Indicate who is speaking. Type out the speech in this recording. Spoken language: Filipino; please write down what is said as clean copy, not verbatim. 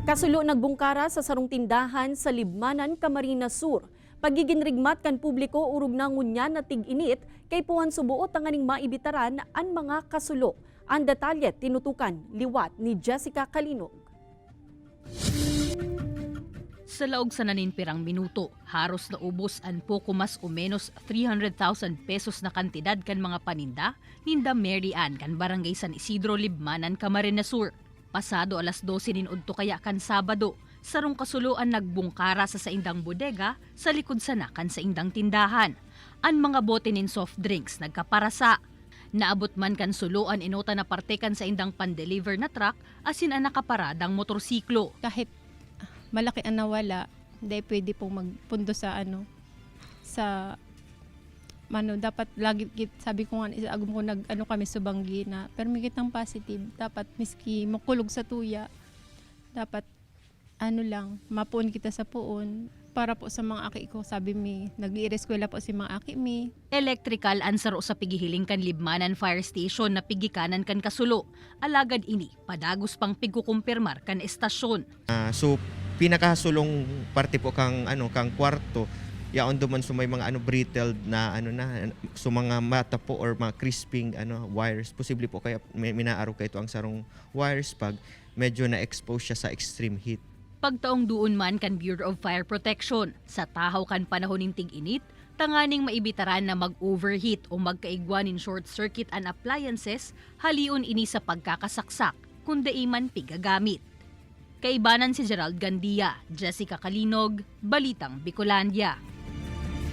Speaker 1: Kasulo nagbungkara sa sarong tindahan sa Libmanan, Camarines Sur. Pagiginrigmat kan publiko urog na ngunyan na tig-init kay puwan subuot ang aning maibitaran ang mga kasulo. Ang detalye tinutukan liwat ni Jessica Kalinog.
Speaker 2: Sa laog sa naninpirang minuto, haros na ubos ang poko mas o menos 300,000 pesos na kantidad kan mga paninda ninda Mary Ann kan Barangay San Isidro, Libmanan, Camarines Sur. Pasado alas 12 ninudto kaya kan Sabado, sarong kasuluan nagbungkara sa saindang bodega sa likod sanakan sa indang tindahan. Ang mga bote nin soft drinks nagkaparasa. Naabot man kan suluan inota na parte kan sa indang pan-deliver na truck asin ang nakaparadang motorsiklo.
Speaker 3: Kahit malaki ang nawala, hindi pwede pong magpundo sa dapat lagi sabi ko nga agum ko kami subanggi na pero may kitang positive, dapat miski makulog sa tuya, dapat mapuon kita sa puon para po sa mga aki ko, sabi mi nag-ireskwela po si mga aki mi.
Speaker 2: Electrical ansaro sa pigihiling kan Libmanan Fire Station na pigikanan kan kasulo. Alagad ini padagos pang pigukumpirmar kan estasyon.
Speaker 4: So pinakasulong parte po kang kwarto yaon duman so may mga brittled na so mga mata po or mga crisping wires, posible po kaya minaaraw kay ito ang sarong wires pag medyo na-expose siya sa extreme heat.
Speaker 2: Pagtaong duon man kan Bureau of Fire Protection, sa tahaw kan panahon ning tig-init, tanganing maibitaran na mag-overheat o magkaigwanin short circuit an appliances, haliun ini sa pagkakasaksak, kundi iman pigagamit. Kaibanan si Gerald Gandia, Jessica Kalinog, Balitang Bicolandia.